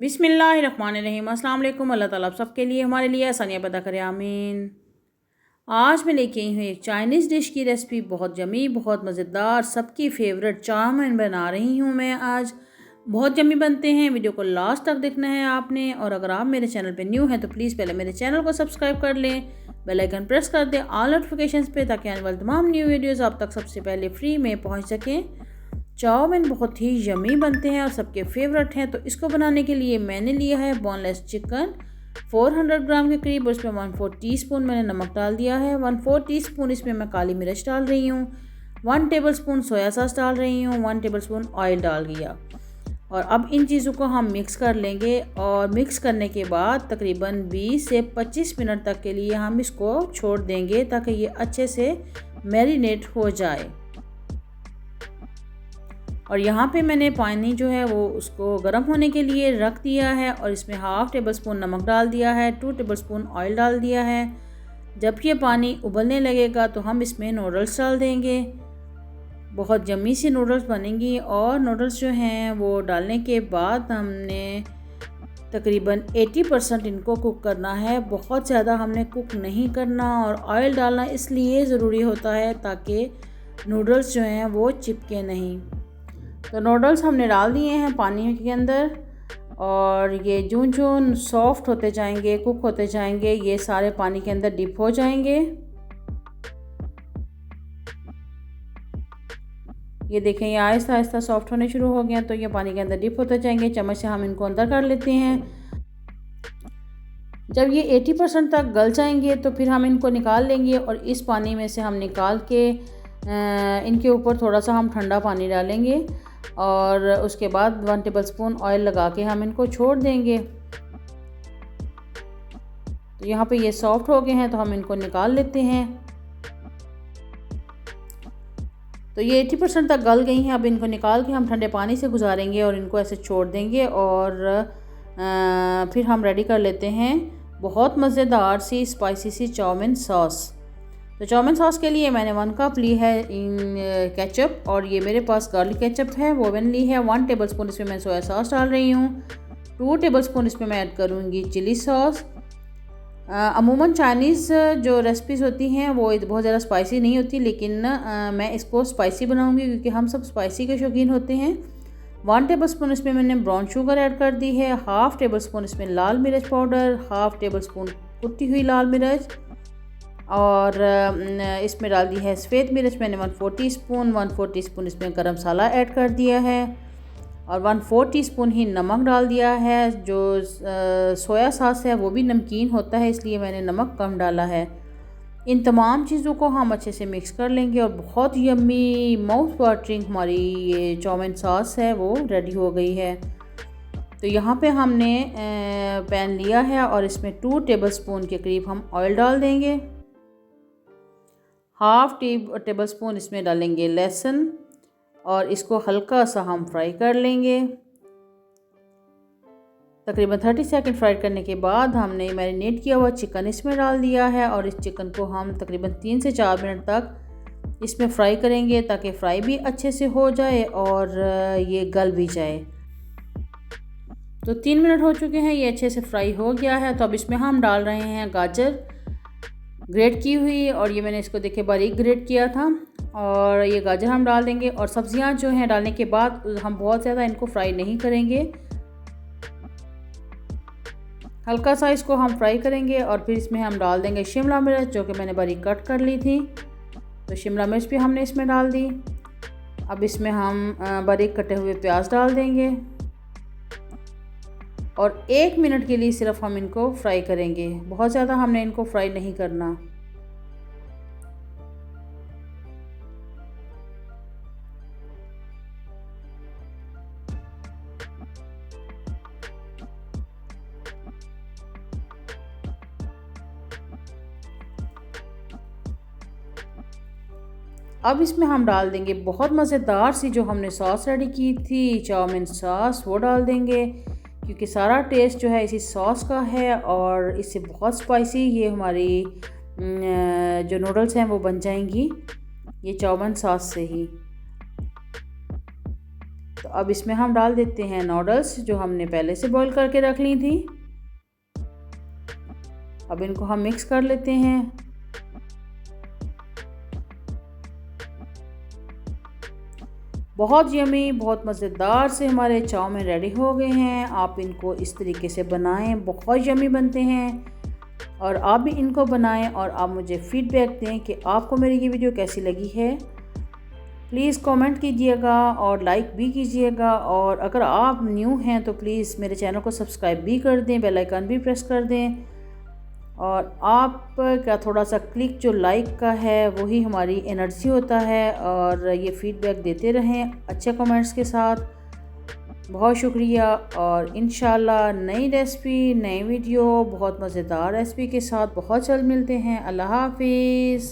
बिस्मिल्लाहिर्रहमानिर्रहीम। अस्सलाम वालेकुम। अल्लाह ताला आप सबके लिए हमारे लिए आसानियाँ पैदा करे, आमीन। आज मैं लेके आई हूँ एक चाइनीज़ डिश की रेसिपी, बहुत यमी, बहुत मज़ेदार, सबकी फेवरेट चाउमीन बना रही हूँ मैं आज। बहुत यमी बनते हैं। वीडियो को लास्ट तक देखना है आपने। और अगर आप मेरे चैनल पे न्यू हैं तो प्लीज़ पहले मेरे चैनल को सब्सक्राइब कर लें, बेल आइकन प्रेस कर दें ऑल नोटिफिकेशंस पे, ताकि आने वाले तमाम न्यू वीडियोज़ आप तक सबसे पहले फ्री में पहुँच सकें। चाउमीन बहुत ही यमी बनते हैं और सबके फेवरेट हैं। तो इसको बनाने के लिए मैंने लिया है बोनलेस चिकन 400 ग्राम के करीब, और इसमें 1/4 टीस्पून मैंने नमक डाल दिया है। 1/4 टीस्पून इसमें मैं काली मिर्च डाल रही हूँ। 1 टेबलस्पून सोया सॉस डाल रही हूँ। 1 टेबलस्पून ऑयल डाल दिया। और अब इन चीज़ों को हम मिक्स कर लेंगे, और मिक्स करने के बाद तकरीबन 20 से 25 मिनट तक के लिए हम इसको छोड़ देंगे, ताकि ये अच्छे से मैरिनेट हो जाए। और यहाँ पे मैंने पानी जो है वो उसको गर्म होने के लिए रख दिया है, और इसमें 1/2 टेबलस्पून नमक डाल दिया है, 2 टेबलस्पून ऑयल डाल दिया है। जब ये पानी उबलने लगेगा तो हम इसमें नूडल्स डाल देंगे। बहुत यम्मी सी नूडल्स बनेंगी। और नूडल्स जो हैं वो डालने के बाद हमने तकरीबन 80% इनको कुक करना है। बहुत ज़्यादा हमने कुक नहीं करना। और ऑयल डालना इसलिए ज़रूरी होता है ताकि नूडल्स जो हैं वो चिपके नहीं। तो नूडल्स हमने डाल दिए हैं पानी के अंदर, और ये जून जून सॉफ्ट होते जाएंगे, कुक होते जाएंगे, ये सारे पानी के अंदर डिप हो जाएंगे। ये देखें, ये आहिस्ता आहिस्ता सॉफ्ट होने शुरू हो गया, तो ये पानी के अंदर डिप होते जाएंगे। चम्मच से हम इनको अंदर कर लेते हैं। जब ये 80% तक गल जाएंगे तो फिर हम इनको निकाल लेंगे, और इस पानी में से हम निकाल के इनके ऊपर थोड़ा सा हम ठंडा पानी डालेंगे, और उसके बाद 1 टेबलस्पून ऑयल लगा के हम इनको छोड़ देंगे। तो यहाँ पे ये सॉफ्ट हो गए हैं, तो हम इनको निकाल लेते हैं। तो ये 80% तक गल गई हैं। अब इनको निकाल के हम ठंडे पानी से गुजारेंगे और इनको ऐसे छोड़ देंगे, और फिर हम रेडी कर लेते हैं बहुत मज़ेदार सी स्पाइसी सी चाउमीन सॉस। तो चाउमीन सॉस के लिए मैंने 1 कप ली है केचप, और ये मेरे पास गार्लिक केचप है, वो मैंने ली है। 1 टेबलस्पून इसमें मैं सोया सॉस डाल रही हूँ। 2 टेबलस्पून इसमें मैं ऐड करूँगी चिली सॉस। अमूमन चाइनीज़ जो रेसिपीज़ होती हैं वो बहुत ज़्यादा स्पाइसी नहीं होती, लेकिन मैं इसको स्पाइसी बनाऊँगी क्योंकि हम सब स्पाइसी के शौकीन होते हैं। 1 टेबलस्पून इसमें मैंने ब्राउन शुगर ऐड कर दी है। 1/2 टेबलस्पून इसमें लाल मिर्च पाउडर, 1/2 टेबलस्पून कुटी हुई लाल मिर्च, और इसमें डाल दी है सफ़ेद मिर्च मैंने 1/4 टीस्पून। 1/4 टीस्पून इसमें गरम मसाला ऐड कर दिया है, और 1/4 टीस्पून ही नमक डाल दिया है। जो सोया सॉस है वो भी नमकीन होता है, इसलिए मैंने नमक कम डाला है। इन तमाम चीज़ों को हम अच्छे से मिक्स कर लेंगे, और बहुत यम्मी माउथ वाटरिंग हमारी ये चाउमीन सॉस है वो रेडी हो गई है। तो यहाँ पे हमने पैन लिया है, और इसमें 2 टेबलस्पून के करीब हम ऑयल डाल देंगे। 1/2 टेबलस्पून इसमें डालेंगे लहसुन, और इसको हल्का सा हम फ्राई कर लेंगे। तकरीबन 30 सेकंड फ्राई करने के बाद हमने मैरिनेट किया हुआ चिकन इसमें डाल दिया है, और इस चिकन को हम तकरीबन 3 से 4 मिनट तक इसमें फ्राई करेंगे, ताकि फ्राई भी अच्छे से हो जाए और ये गल भी जाए। तो 3 मिनट हो चुके हैं, ये अच्छे से फ्राई हो गया है। तो अब इसमें हम डाल रहे हैं गाजर ग्रेट की हुई, और ये मैंने इसको देखे बारीक ग्रेट किया था, और ये गाजर हम डाल देंगे। और सब्जियां जो हैं डालने के बाद हम बहुत ज़्यादा इनको फ्राई नहीं करेंगे, हल्का सा इसको हम फ्राई करेंगे। और फिर इसमें हम डाल देंगे शिमला मिर्च, जो कि मैंने बारीक कट कर ली थी। तो शिमला मिर्च भी हमने इसमें डाल दी। अब इसमें हम बारीक कटे हुए प्याज डाल देंगे, और 1 मिनट के लिए सिर्फ हम इनको फ्राई करेंगे, बहुत ज़्यादा हमने इनको फ्राई नहीं करना। अब इसमें हम डाल देंगे बहुत मज़ेदार सी जो हमने सॉस रेडी की थी चाउमीन सॉस, वो डाल देंगे, क्योंकि सारा टेस्ट जो है इसी सॉस का है, और इससे बहुत स्पाइसी ये हमारी जो नूडल्स हैं वो बन जाएंगी ये चाउमीन सॉस से ही। तो तो अब इसमें हम डाल देते हैं नूडल्स जो हमने पहले से बॉईल करके रख ली थी। अब इनको हम मिक्स कर लेते हैं। बहुत यमी, बहुत मज़ेदार से हमारे चाउमीन रेडी हो गए हैं। आप इनको इस तरीके से बनाएं, बहुत यमी बनते हैं। और आप भी इनको बनाएं और आप मुझे फ़ीडबैक दें कि आपको मेरी ये वीडियो कैसी लगी है। प्लीज़ कमेंट कीजिएगा और लाइक भी कीजिएगा। और अगर आप न्यू हैं तो प्लीज़ मेरे चैनल को सब्सक्राइब भी कर दें, बेल आइकन भी प्रेस कर दें। और आपका थोड़ा सा क्लिक जो लाइक का है वही हमारी एनर्जी होता है। और ये फ़ीडबैक देते रहें अच्छे कमेंट्स के साथ। बहुत शुक्रिया। और इंशाल्लाह नई रेसिपी, नई वीडियो, बहुत मज़ेदार रेसिपी के साथ बहुत जल्द मिलते हैं। अल्लाह हाफिज़।